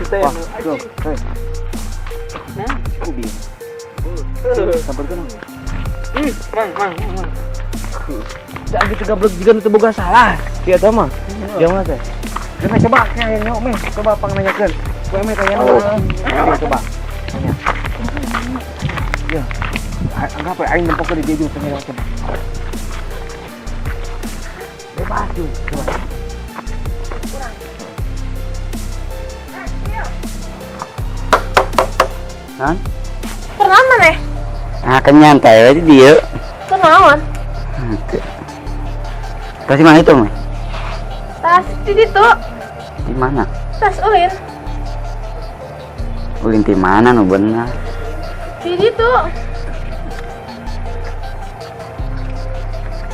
Wah, tuh, hei. Nah, Ubi. Sabar kan. mang. Jangan gitu gablek juga itu boga salah. Iya tah mah. Jangan teh. Kita coba kayak nyok meh, coba pangnanyakeun. Kowe meh tanya coba. Tanya. Ya. Anggap we aing nempok di dia tanya coba. Bebas tuh, coba. Nan? Kenapa maneh? Ah, kenyang kayak dia. Kenaon? Kasih mana itu, mah? Tas di situ. Di mana? Tas ulin. Ulin di mana nu bener? Di situ.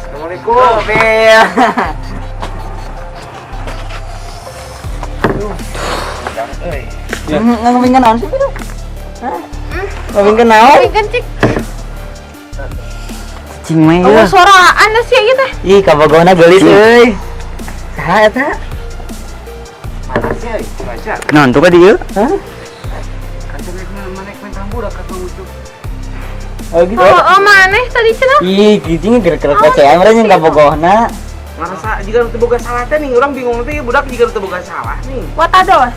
Assalamualaikum, Bil. Ngomongin kenaon sih, Bil? Ngomongin kenaon? Ini kan cik. Cing mah Oh, ya. suara anda sih gitu. Ih, kabagona geulis euy. Saha eta? Mana sih euy? Baca. Naon tuh ka dieu? Hah? Oh gitu. Oh, maneh tadi cenah. Ih, gini gerak-gerak kecean urang yang kabagona. ngerasa jika teu boga salah teh nih, urang bingung teh budak jika teu boga salah nih. Watados.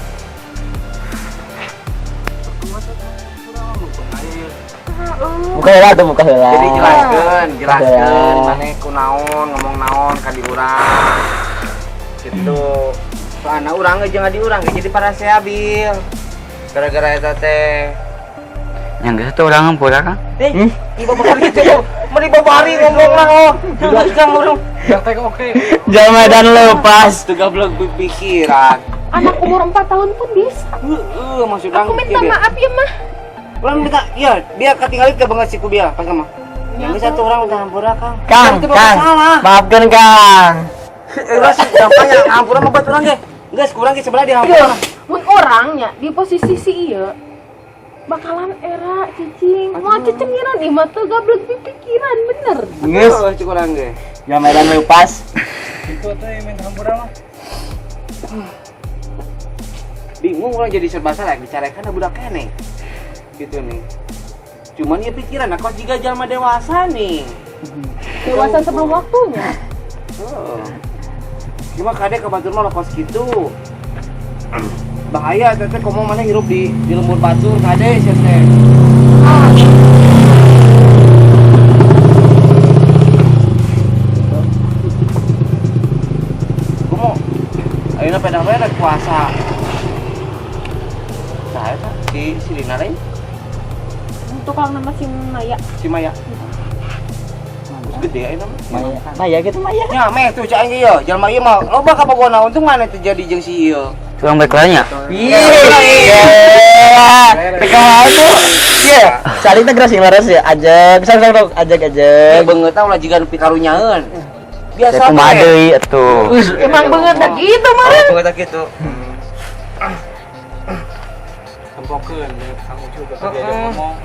Buka heula tuh, buka heula. Jadi jelaskeun maneh kunaon ngomong naon ka di urang. Gitu. Soalna urang ge jeung adi urang ge jadi para seabil. Gara-gara eta teh. Yang geus teh urang hampura Kang. Ibu bakal gitu. Mari babari ngomong lah oh. Jangan urang. Yang oke. Jalma dan lepas. Teu gablek pikiran. Anak umur 4 tahun pun bisa. Maksud urang. Aku minta maaf ya mah. Urang minta, iya, dia ketinggalan ke banget si Kubia, pas sama. Yang bisa tuh orang udah hampura, Kang. Kang, maafkan Kang. Udah sih, gampangnya hampura mah buat urang ge. Geus kurang ge sebelah di hampura. Mun orangnya di posisi si ieu bakalan era cicing. Mau cecengiran ieu mah teu gablek pikiran bener. Geus, Cik urang ge. jalma dan lepas. Itu teh main hampura mah. Bingung urang jadi serba salah bicarakeun budak keneh. Gitu nih. Cuman ya pikiran kos jika jalma dewasa nih. Dewasa sebelum waktunya. Oh. Cuma kade ke batur mah kos gitu. Bahaya teteh komo mana hirup di lembur batur kade sia teh. Komo ayeuna pedang-pedang puasa. Saya tah di Silina lain Tukang nama si Maya. si Maya. Terus gede ayeuna mah. Maya gitu Maya. Nya meh tuh cak ieu, jalma ieu mah loba kabogona untung mana terjadi jeung si ieu. Tukang beklanya. Iya. Tekang tuh. Iya. Cari teh geus laras ya. Ajak, sok ajak. Beungeut tah ulah jiga pikarunyaeun. Biasa Kumaha deui atuh. Emang banget gitu mah. Beungeut tah kitu. Tempokeun kamu juga diajak ngomong.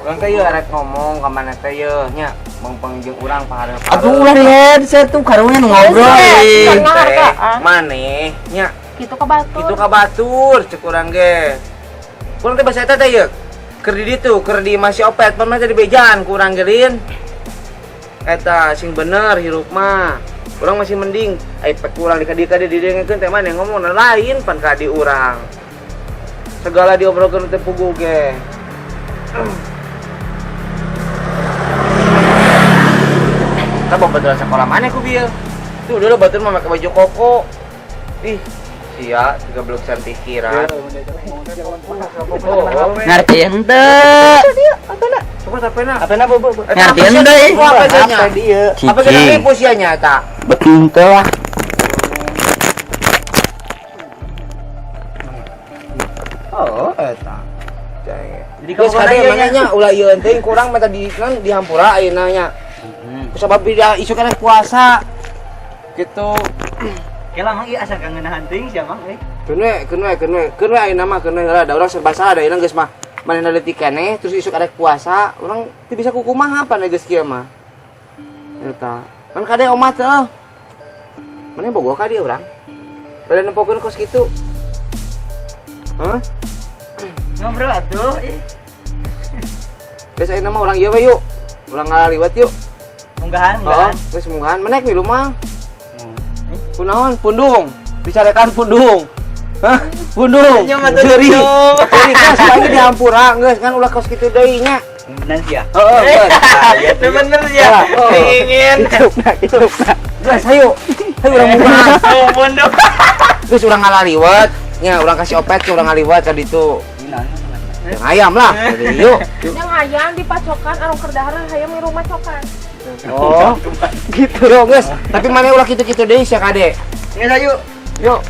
Urang teh ieu arek ngomong ka maneh teh ieu nya mengpeng jeung urang pahareup. Aduh ulah lihat saya tuh karunya ngobrol. Maneh nya Gitu ke batu. kitu ka batur cek urang ge. Urang teh basa eta teh ieu. Keur di ditu, keur di masih opet pan mah teh di bejaan ku urang geulin. Eta sing bener hirup mah. Urang masih mending ai pek urang di kadi didengekeun teh maneh ngomong lain pan ka di urang. Segala diobrolkeun teh pugu ge. Kita bawa baturan sekolah mana ku bil? Tuh dulu baturan mah pakai baju koko. Ih, sia, juga belum bisa pikiran. Ngerti henteu. Coba tapena. Apena bobo. Ngerti henteu. Apa dia? Apa kena nipu sia nyata? Betul henteu lah. Oh, eta. Jadi kalau kadang nanya ulah ieu teh kurang mah tadi kan di hampura ayeuna nya. Sabab dia isu kana puasa. Gitu. Kela mang ieu asa kangenahan teuing sia mang Keun we ayeuna mah keun heula da urang serba salah da ayeuna geus mah. Manehna leutik keneh terus isuk arek puasa, urang teu bisa kukumaha pan geus kieu mah. Eta. Kan kade omah teh. Maneh bogoh ka dia urang. Bade nempokeun kos kitu. Hah? Ngobrol atuh. Geus ayeuna mah urang ieu we yuk. Urang ngaliwat yuk. Munggahan, Oh, geus munggahan menek di rumah. Kunaon? Pundung. Dicarekan pundung. Hah? Pundung. Jadi geus lagi di Hampura geus kan ulah kos kitu deui nya. Bener sih ya. Heeh, Itu bener ya. Ingin. Itu. Geus hayu. Hayu urang munggahan. Oh, pondok. Geus urang ngaliwat. Nya urang kasih opet ke urang ngaliwat ka ditu. Yang ayam lah. Jadi yuk. Yang hayang dipacokan anu kerdahar hayang di rumah cokan. Oh, gitu dong guys. Tapi mana ulah gitu-gitu deh sih kade. Nggak sayu. Yuk.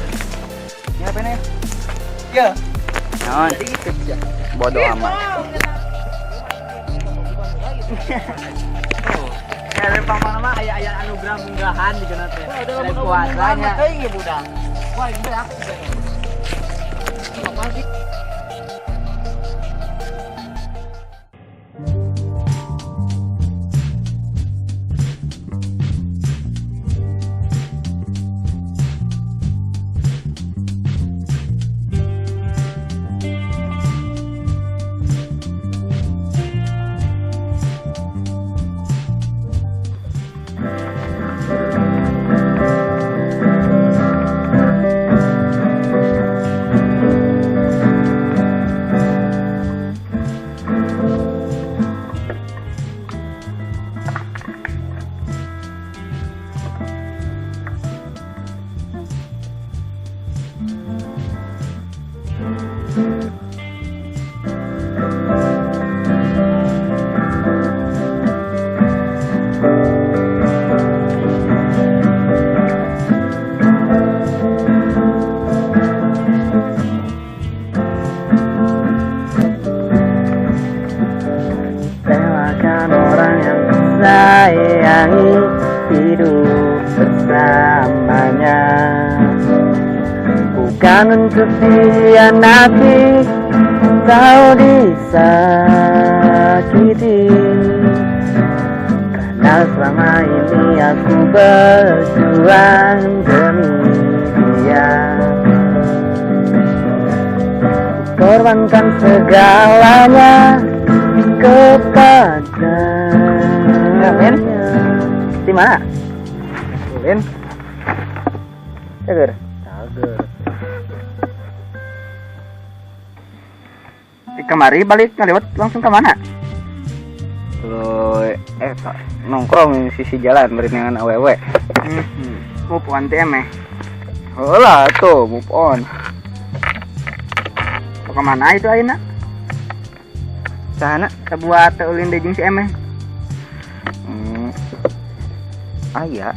Ya apa nih? Ya. Nah, bodoh amat. Kalau paman mah aya anugerah munggahan di kana teh. Dari puasanya. Iya budak. Wah, ini aku juga. Apa sih? sayangi hidup bersamanya, bukan untuk dihianati kau disakiti, karena selama ini aku berjuang demi dia, korbankan segalanya kepadanya. Men, di mana? Men, cager. Kemari balik ngaliwat langsung ke mana? Lo, nongkrong di sisi jalan berinangan awewe. Move on TM Oh lah tuh move on. Mau kemana itu Aina? Sana buat ulin dejing si Emeh. Iya.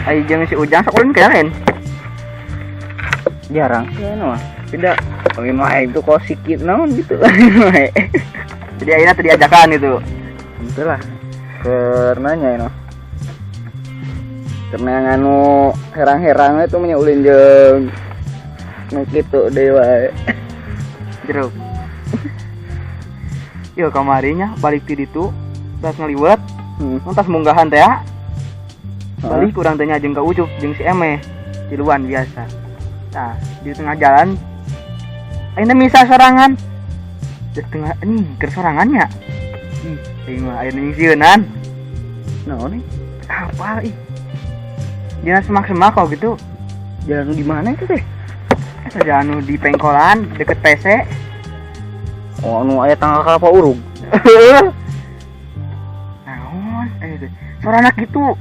Ayo jangan si Ujang sekulin keren. Jarang. Ya no. Tidak. Ulin wae itu kok sikit naon gitu. Jadi Aina tadi ajakan itu. Itulah. Karenanya no. Karena nganu herang-herang itu punya ulin jeung nu kitu deui wae. Jeruk. Yo kamarinya balik ti ditu tas ngaliwat. Tas munggahan teh ya. Balik kurang tanya jeung ka Ucup jeung si Emeh tiluan biasa. Nah, di tengah jalan ayeuna misa sorangan. Di tengah ini keur sorangannya. Ih, mah ayeuna nyisieunnan. Naon nih? Apa ih? Jalan semak-semak kok gitu. Jalan di mana itu teh? Jalan di pengkolan deket PC. Oh, anu aya tanggal kalapa urug. Naon? Suara anak gitu.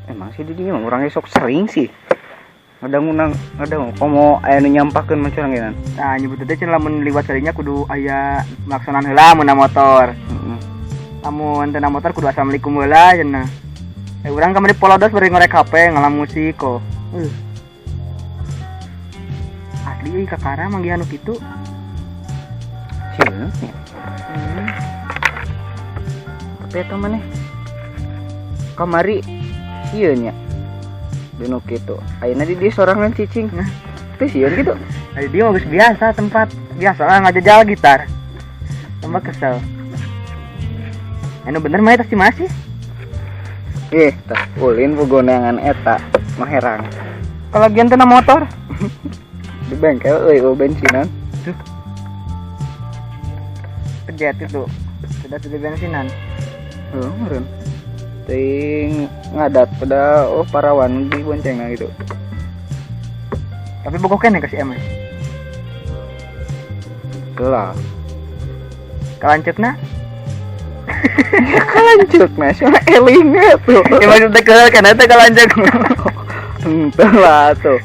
Emang sih di mah urang sok sering sih. Ngadang komo aya nu nyampakeun mah curang geuna. Nah, nyebut teh cenah lamun liwat kalinya kudu aya melaksanaan heula mun motor. Heeh. Lamun teu motor kudu assalamualaikum heula cenah. Urang kamari polodos bari ngorek HP ngalam musik kok. Asli kakara manggihan nu kitu. Sieun. Tapi eta maneh kamari sieun nya. Dinu kitu. Ayeuna di dieu sorangan cicing. Nah, teh sieun kitu. Adi dieu geus biasa tempat biasa lah ngajajal gitar. Tambah kesel. Anu bener mah eta si masih. Tas ulin pugonangan eta mah herang. Kalau gian teh motor. Di bengkel bensinan. Pejet itu. Sudah bensinan. Meren. Ting ngadat pada parawan di boncengna gitu. Tapi bogoh kene kasih emas. Lah. Kalancukna? Kalancukna, cuma elingnya tuh. Ya maksudnya kan eta kalancuk. Entah lah tuh.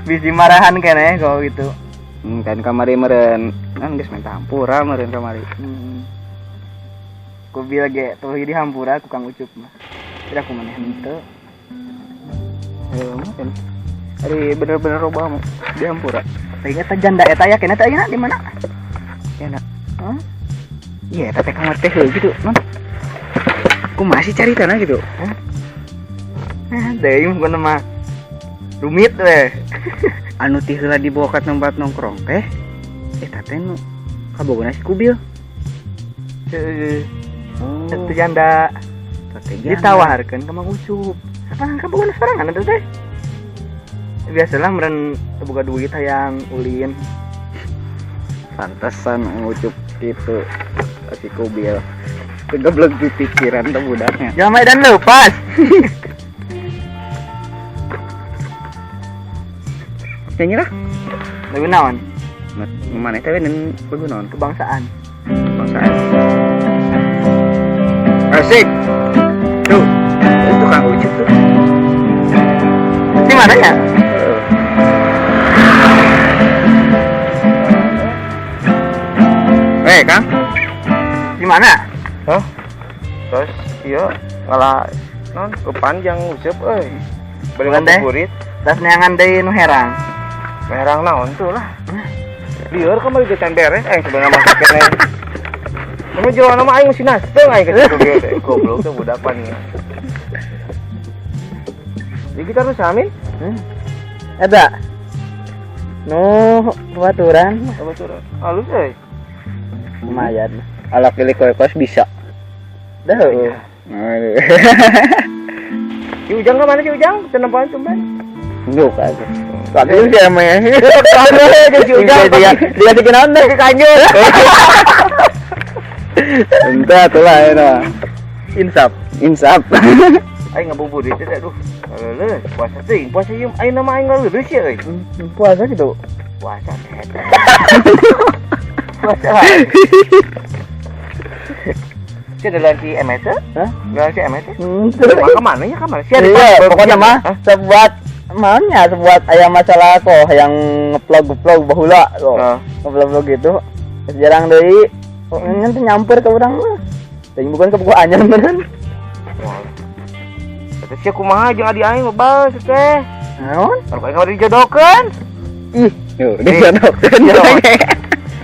Bisi marahan kene kalau gitu. Kan kamari meren. Kan geus main hampura meren kamari. Ku bilang ge tuh di hampura ku Kang Ucup mah. Tidak aku maneh henteu. Mungkin. Hari bener-bener robah mah di hampura. Tanya eta janda eta ya kena tanya di mana? Ya nak. Iya, tapi kamu teh gitu, non. Aku masih cari tanah gitu. Deui mun mah rumit we. Anu teh heula dibawa ka tempat nongkrong teh. Eta teh nu kabogona si Kubil. Itu janda. Ditawarkeun ka Mang Ucup. Apaan kabogona sorangan eta teh? Biasalah meren boga duit hayang ulin. Pantesan ngucup gitu si Kubil. Kegeblek di pikiran tuh budaknya. Jamai dan lepas. Kayaknya lah. Lagu naon? Mana tapi dan lagu naon? Kebangsaan. Kebangsaan. Asik. Tuh, itu Kang Ucup tuh. Di mana ya? Kang, di mana? Hah? Terus, iya, ngalah non kepanjang Ucup, beli burit. Tas neangan deui nu herang. Herang naon tuh lah. Lieur kamari geus beres, sebenarnya masak kene. Kamu jual nama aing mesin nasteung aing ke studio teh. Goblok teh budak pani. Di gitar nu sami? Ada. Baturan. Baturan. Halus euy. Lumayan. Ala pilih kos bisa. Dah. Si Ujang ke mana si Ujang? Tenempan tumban. Nduk aja. Tadi si ame. Si Ujang dia bikin nonton ke kanjur. Entah itulah ya. Insap. Aing ngabuburit teh aduh. Leuleus puasa teuing. Puasa ieu aing nama aing leuleus ya euy. Puasa gitu. Puasa teh. Puasa. Saya dalam si MS? Hah? Dalam si MS? Kemana ya kamar? Iya, pokoknya mah sebuat ayam masalah kok yang ngeplog bahula loh. Ngeplog gitu. Jarang deui. Kok nanti nyamper ke urang mah. Tadi bukan ke buku anyar beneran. Eta sia kumaha jeung adi aing bebas teh. Naon? Kalau aing kamari dijodohkeun. Ih, yo dijodohkeun.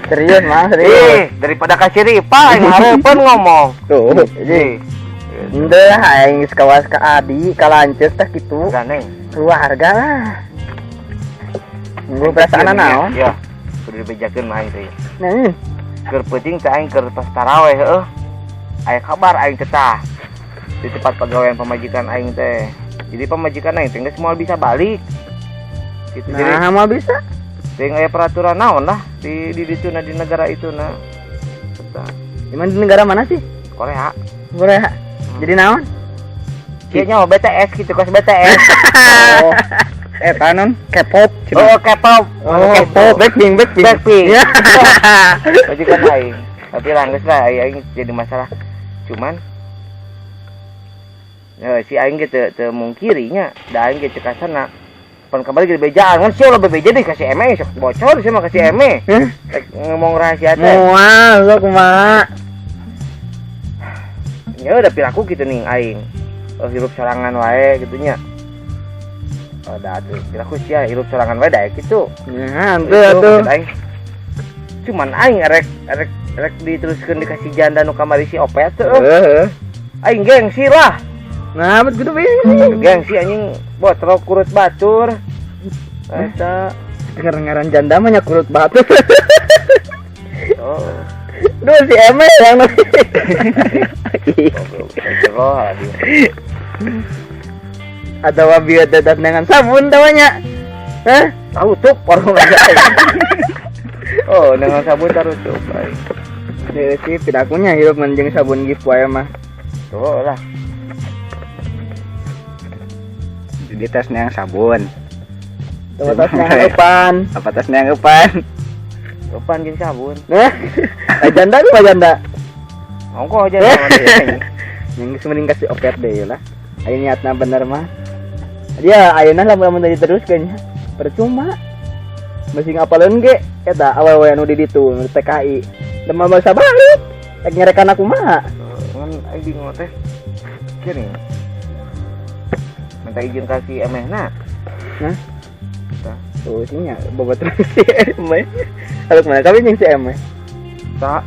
Serius mah, serius. Daripada kasih ripa aing hareupeun ngomong. Tuh, jadi henteu aing geus kawas ka adi, ka lanceuk teh kitu. Ganeng. Keluarga lah. Nggo perasaan naon? Ya, kudu dibejakeun mah aing teh. Nah, keur peuting teh aing keur pas tarawih heuh. Aya kabar aing teh tah di tempat pegawaian pemajikan aing teh. Jadi pemajikan aing teh geus moal bisa balik. Gitu jadi. Nah, moal bisa. Ting aya peraturan naon lah di negara itu nah. Di negara mana sih? Korea. Jadi naon? Kayaknya mau BTS gitu, kos BTS. Oh. Eta non K-pop. Oh, K-pop. Blackpink. Ya. Jadi kan aing. Tapi langgeus lah aing jadi masalah. Cuman ya si aing ge teu mungkirinya, da aing ge cek asana. Pan kembali ke bejaan kan sih lo bebeja deh kasih eme sok bocor sih mah kasih eme ngomong rahasia teh moal lo kumaha ya udah pilaku gitu nih aing hirup sorangan wae gitunya ada tuh pilaku sia hirup sorangan wae daek gitu nah tuh cuman aing rek diteruskeun dikasih janda nu kamari si Opet tuh aing gengsi lah. Nah, bet gitu gengsi anjing botrok kurut batur. Eta ngaran janda mah nya kurut batur. Oh. Duh si Eme yang ada wabi dadat dengan sabun tawanya. Hah? Tarutup warung aja. Oh, dengan sabun tarutup. Jadi sih pidakunya hidup menjeng sabun gitu aja mah. Tuh lah. Jadi tasnya yang sabun. Tuh tasnya yang depan. Apa tasnya yang depan? Depan jeung sabun. Nah, janda tuh janda. Ongko aja. Yang mending kasih opet deh lah. Ayo niatna bener mah. Dia ayeuna lamun tadi terus kayaknya percuma. Masih ngapaleun ge eta awewe anu di ditu nu TKI. Lemah basa balik. Rek nyerekan aku mah. Ngan aing bingung teh. Kini. Minta izin kasih emehna. Nah. Tuh sihnya bobat terus si Emeh. Harus mana kawin jeung si Emeh. Tak.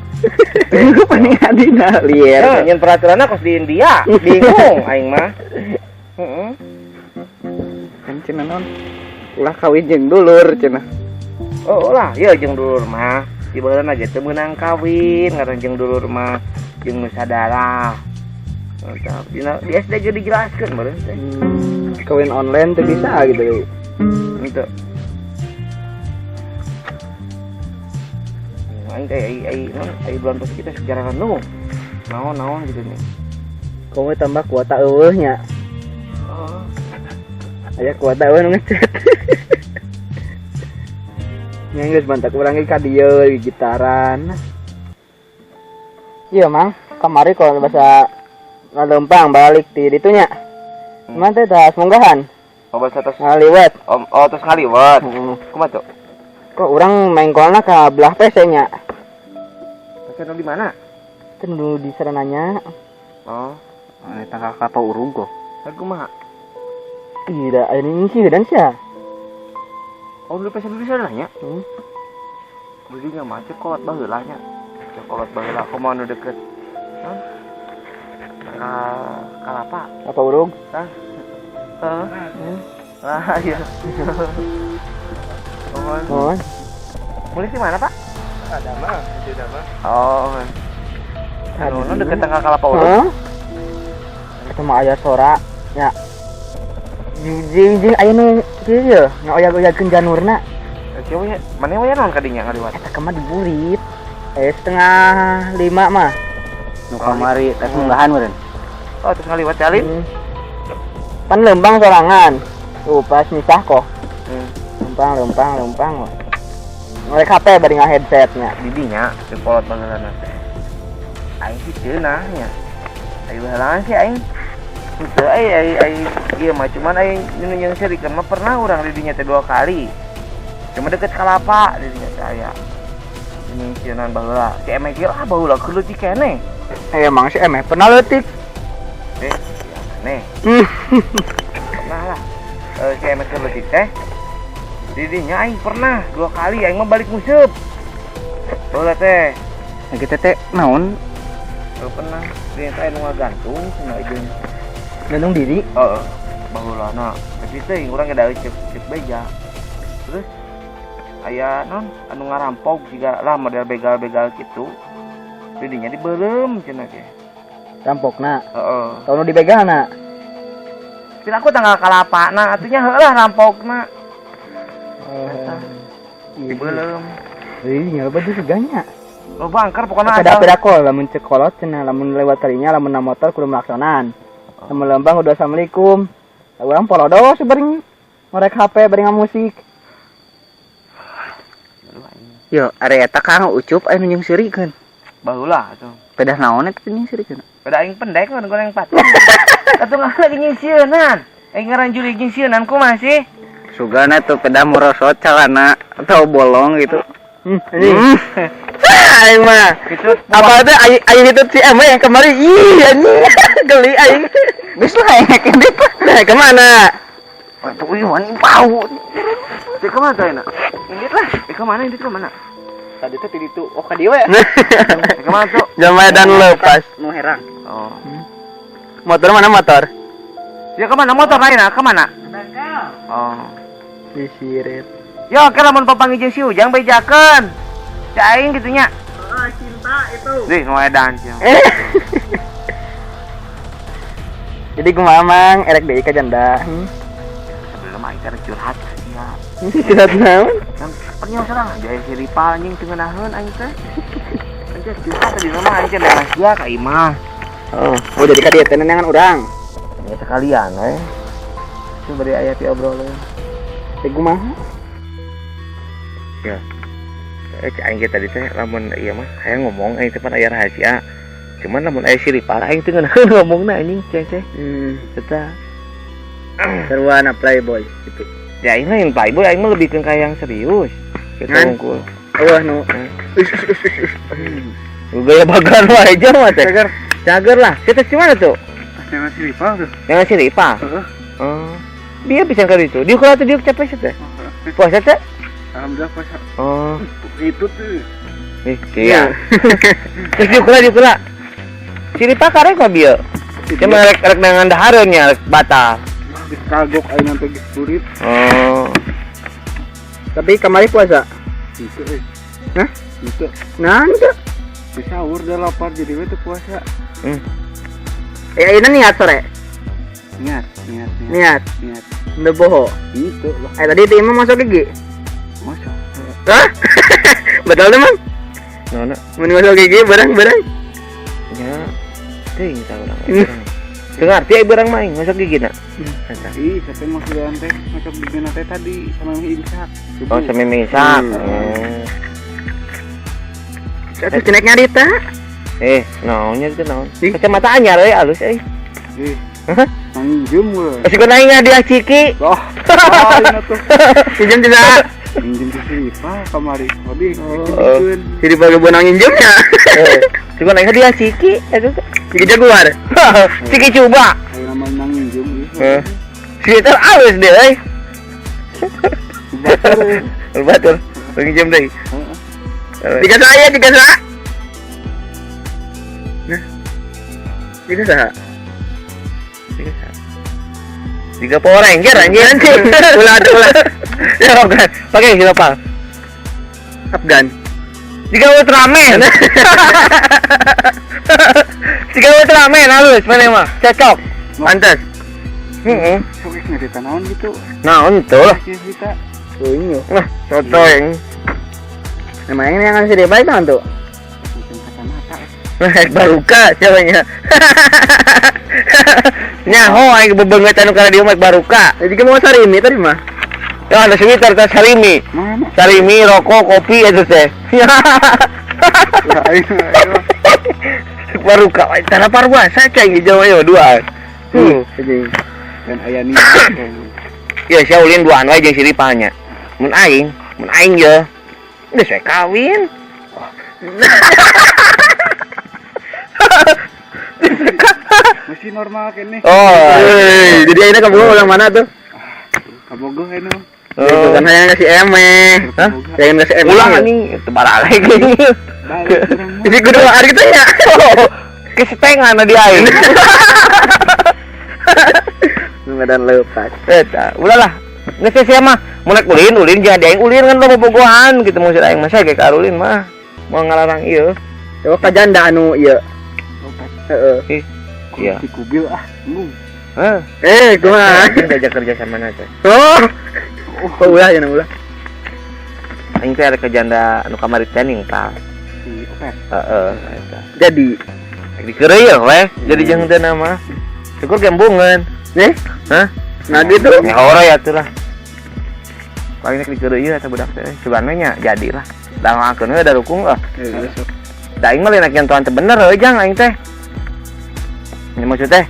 Aku paling adina liar. Nyen peraturanna kos di India. Bingung aing mah. Heeh. Kan cenah non. Ulah kawin jeung dulur cenah. Oh lah, ya jeung dulur mah. Di baheula ge teu meunang kawin, ngaran jeung dulur mah jeung nu sadara. Mantap. Di SD ge dijelaskeun meureun teh. Kawin online tuh bisa gitu. Gitu. Aing teh ai bulan pas kita secara nu. Naon gitu nih. Kowe tambah kuota eueuhnya. Oh. Aya kuota eueuh nu ngechat. Nya geus mantak urang ge ka dieu gitaran. Iya, Mang. Kamari kalau bahasa ngalempang balik ti ditu nya. Cuman teh tas munggahan. Oh bahasa tos Ngaliwat. oh tos ngaliwat. Kumaha tuh? Kok urang mengkolna ka belah PC nya. PC di mana? Kan dulu di sarananya. Oh, Eta kakak pa urung kok. aku mah. Tidak, ini sih dan sia. Oh, dulu PC di sana nya. Hmm. Jadi nya mah cek kolot baheula nya. Cek kolot baheula kumaha nu deket. Hah? Kalapa. Apa urung? Hah? Ah, iya. Oh. Mulai di mana, Pak? Ada mah, tidak mah. Oh. Anu deket tengah Kalapa Urung. Heeh. Itu mah aya sora nya. Jing aya nu kieu ye, ngaoyag-oyagkeun janurna. Kieu we, mane we naon kadinya ngaliwat? Eta kemah diburit. 4:30 mah. Nu kamari tes munggahan meureun. Oh, terus ngaliwat jalin. Pan lembang sorangan. Tuh pas misah kok. Lempang. Ngerek HP bari headsetnya. Didinya di kolot baheulana teh. Aing sih ceunah nya. Aing baheula sih aing. Henteu ai ieu mah cuman aing jeung serikeun mah pernah urang di dinya teh 2 kali. Cuma deket Kalapa di dinya teh aya. Ini ceunan baheula. Si Emeh ge lah baheula keur leutik keneh. Emang si Emeh pernah leutik. Nih. Pernah lah. Si Emeh keur leutik teh. Didinya aing pernah 2 kali aing mah balik museup. Baheula teh. Kita teh naon? Pernah di teh anu ngagantung cenah jeung Gantung diri. heeh. Baheulana. Tapi teh urang geus cek beja. Terus aya non anu ngarampok siga lah model begal-begal kitu. Didinya dibeureum cenah teh. Rampokna. Heeh. Tau nu dibegalna. Pina aku tanggal kalapana atunya heulah rampokna. Dibeuleum. Iya, baju seganya. Lo bangker pokoknya Peda kol, lamun cek kolot cenah, lamun lewat kalinya, lamun na motor kudu melaksanaan. Lamun lembang udah assalamualaikum. Urang polodo sebering ngorek HP bering musik. Yo, are eta Kang Ucup anu jeung sirikeun. baheula atuh. Pedah naon eta jeung sirikeun? Pada aing pendek mun goreng pat. Atuh lagi nyisieun. Aing ngaran juli nyisieun kumaha sih? Sugana tuh pedah merosot calana atau bolong gitu. Aing mah. Gitu. Apa teh aing itu si Emma yang kemarin anjing geli aing. Geus lah aing kene. Nah, kemana? Atuh ieu mani bau. Teh kemana teh na? Indit lah. Indit kemana? Tadi tuh di itu. Oh, ka dieu ya. Kemana tuh? Jamai dan lepas. Nu herang. Oh. Motor mana motor? Ya kemana motor lain kemana? Bengkel. Oh. Disiret. Yo, ke lamun papangi jeung si Ujang bejakeun. Si aing kitu nya. Cinta itu. Dih, nu edan sia. Jadi kumaha mang erek deui ka janda. Sebelum aing keur curhat sia. Curhat naon? Pernyawa sarang jadi si Ripa anjing tengenaheun aing teh. Anjir curhat tadi mah anjir da rahasia ka imah. Oh jadi ka dieu teh nenangan urang. Ya sekalian we. Itu bari aya ti obrolan. Teh kumaha? Ya. Aing tadi teh lamun ieu mah hayang ngomong aing teh pan aya rahasia. Cuman lamun aya si Ripa aing teh ngeunaheun ngomongna anjing ceng. Eta. Sarwana playboy gitu. Ya aing lain playboy aing mah lebih ke yang serius. Kita Ngan? ngungkul. Wah nu. Gaya bagan wae aja mah teh. Cager lah. Kita di mana tuh? Nengan si Ripa tuh. Yang si Ripa. Oh. Dia bisa ke itu. Dia kalau dia capek teh. Puasa teh? Alhamdulillah puasa. Oh. Itu tuh. Iya. Terus dia kula. Si Ripa karek kok dia. Cuma rek dengan dahareun nya rek batal. Kagok ayeuna teh geus kurit. Oh. Tapi kamari puasa. Itu Hah? itu Nah, itu. di sahur udah lapar jadi we teu puasa. Ini niat sore. Niat. Niat. Udah boho. Itu lah. Tadi itu imam masuk gigi. Masa. Hah? Betul teman? Nona. Mun masuk gigi barang. Ya. Teuing ta urang. Dengar, dia barang main masuk gigi nak. Ih, saya masuk dalam teh macam bikin teh tadi sama imsak. Oh, sampai misak. Terus ceneknya Rita. Naonnya itu naon? Kacamata anyar euy alus euy. Hah? Minjem we. Masih kena ingat dia ciki. Oh. Ini tuh. Pinjam tidak. Minjem ke sini Pak kamari. Waduh, Oh. Jadi bagi bonang pinjamnya. Cuma ingat dia ciki. Itu Ciki jaguar. ciki coba. ayo nama nang minjem gitu. Sweater alus deh euy. Batur. Batur. Pinjam deui. Tiga saya. Nah. Tiga sah. 3 Power Ranger anjing. Ulah. Ya kan. Pakai siapa? Afgan. 3 Ultraman. 3 Ultraman halus mana mah? Cocok. Pantes. Heeh. Sok ngerti naon gitu. Nah, itu lah. Kita Unyu. Nah, cocok. Namanya yang harus dibaik kan tuh. bikin kacamata. Naik baruka siapanya. Nyaho aing bebenget anu kana dieu make baruka. Jadi kamu mau sarimi tadi mah. Ya ada sweater teh sarimi. Mana? Sarimi, rokok, kopi itu teh. Ya ayo. Baruka tanah parwasa cai hijau ayo dua. Jadi Dan aya nih. Ya Shaolin duaan wae jeung si Ripanya. Mun aing ya. Geus we kawin. Masih normal kene. Oh. jadi akhirnya kamu ulang mana tuh? Kabogoh anu. Itu kan hanya ngasih emeh. Hah? Yang ngasih emeh. Ulang anjing teu baralek. Balik urang mah. Jadi kudu hari gitu ya. Kesetengan di aing. Medan lepas. Eta, ulahlah. Geus sia mah mun rek ulin jadi aing ulin kan lo bobogohan gitu mun aing mah ge ka ulin mah. Mau ngalarang ieu. Coba ka janda anu ieu. Oke. Iya. Di kubil nggung. Heh. Kumaha? Diajak kerja sama na teh. Oh. Oh, ulah ya ulah. Aing teh ada ke janda anu kamari teh ningkal. Si Opet. Eta. Jadi, Dikeureuy we, jadi jeung teu nama. Syukur gembungan. Hah? nah gitu. Ya ora ya atuh lah. Paling nek dikeureuy eta budak teh. Cobana nya jadilah. Dalawakeun we da dukung lah. Da aing mah lain yang tuan teh bener euy jang aing teh. Ini maksud teh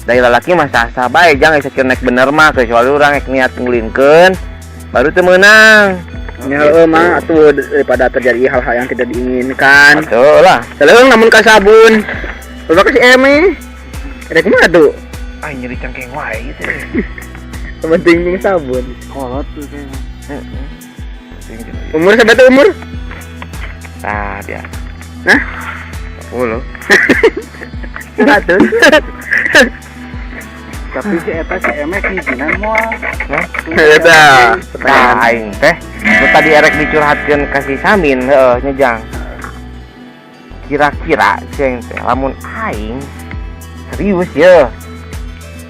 dari lalaki mah sah-sah bae jang aya sakeun nek bener mah kecuali urang rek niat ngulinkeun baru teu meunang. Ya mah atuh daripada terjadi hal-hal yang tidak diinginkan. Betul lah. Selalu namun ka sabun. Coba kasih emeh. Ada kumaha tuh? Ah nyeri cangkeng wae gitu. Penting sabun. Kolot tuh kayaknya. Umur sabatu umur? Ah dia. Hah? 10. Atuh. Tapi si eta si emek hijinan moal. Eta. Nah aing teh nu tadi erek dicurhatkeun ka si Samin heuh nya jang. Kira-kira ceng teh lamun aing serius ya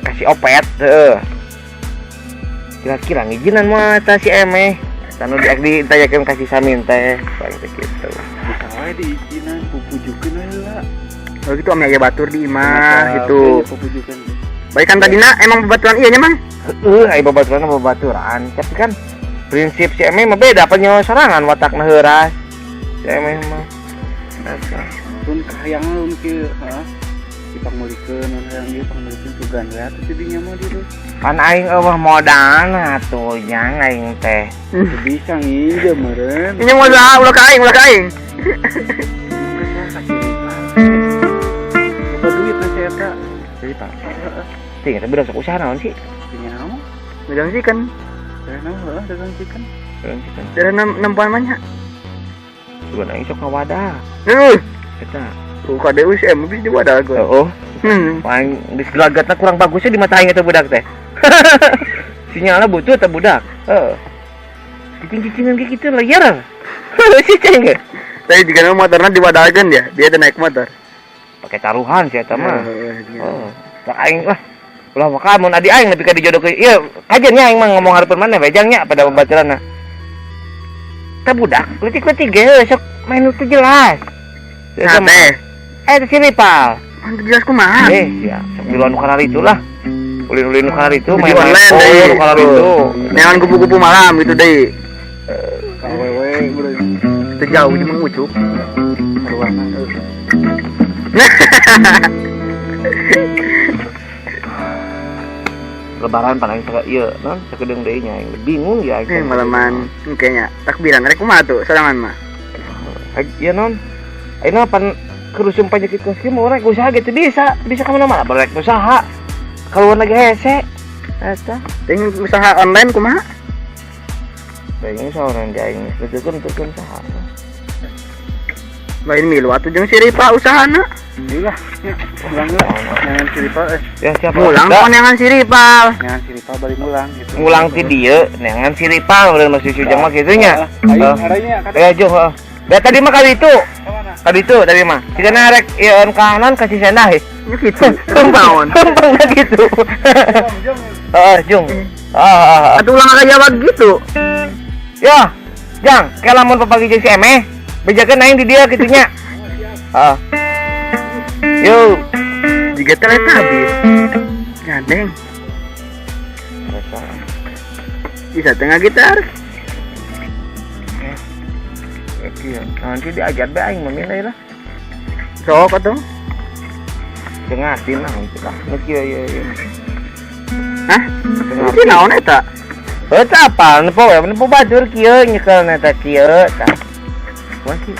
kasih Opet heuh. kira-kira ngijinan mah eta si Eme tanu ditanyakeun kasih samin teh paling kitu. Bisa wae diizinan pupujukeun heula. Oh gitu ame aya batur di imah gitu. Pupujukeun. Baik kan tadina emang bebaturan iya nya mang. Ai babaturan tapi kan prinsip si Eme mah beda panyo sorangan watakna heuras. Si Eme mah eta. Pun kahayangan kieu, heeh. Dipangmulikeun hayang ieu pangmulikeun sugan we atuh didinya mah dieu. Kan aing eueuh modalna atuh jang aing teh. Teu bisa nginjem meureun. Ini mau ulah kaing. Coba duit teh eta. Jadi Pak. Ting eta budak sok usaha naon sih? Tinggal naon? Megang sih kan. Dagang heeh, dagang chicken. Dari nempuan mah nya. Sugan aing sok kawadah. Eta. KDU sih emang bisa diwadah gue. Oh. Paling disgelagatna kurang bagusnya di mata aing eta budak teh. Sinyalna butuh eta budak. Heeh. Cicing-cicingan kayak gitu layar. Cicing ge. Tapi jika motornya diwadahkeun dia ada naik motor. Pakai taruhan sih eta mah. Heeh. Oh. Tak aing lah. Ulah maka mun adi aing nepi ka dijodohkeun. Ieu kajen nya aing mah ngomong hareupeun maneh bejang nya pada pembacaraanna. Teh budak leutik-leutik ge sok main teu jelas. Nah, teh. Itu si Ripal. Jelas kumaha. Ya, sok di luar nu kana itu lah. Ulin-ulin nu kana itu Di main online deh. nu kana itu. Neangan kupu-kupu malam gitu deh. Kawewe meureun. Itu jauh cuma ngucup. Ruangan Lebaran paling suka ieu non sakedeung deui nya aing bingung ya aing. Malaman kayaknya takbiran rek kumaha tuh sorangan mah. Ieu non. Ayeuna pan kerusum penyakit keuski mah urang usaha gitu bisa ka mana-mana barek usaha. Kaluar lagi hese. Eta. Ting usaha online kumaha? Bae usaha orang aing tukeun usaha. Lain milu atuh jeung si Ripa usahana. Iyalah, mulang lah. Jangan siripal Ya siapa? Mulang konyangan si Ripa. jangan siripal balik mulang gitu. Ngulang ti dieu neangan si Ripal urang masih sujang mah kitu nya. Ayo, haranya kata Ya jo heeh. Ya tadi mah kali itu. mana? Tadi itu tadi mah. Cenah rek ieun kanan kasih sendah. Nya kitu. Kumpaon. Gampang gitu. Jom. Heeh, Jung. Atuh ulang kajawab gitu. Ya, Jang, kayak lamun papagi jeung si Emeh, bejakeun aing di dia kitu nya. Heeh. Yo, Jika teh eta habis. Gandeng. Bisa tengah gitar. Iya, nanti diajar be aing mah minta lah. Sok atuh. Cengatin lah itu lah. Kieu ieu. Hah? Ini naon eta? Eta apa? Nepo batur kieu nyekel eta kieu tah. Wah kieu.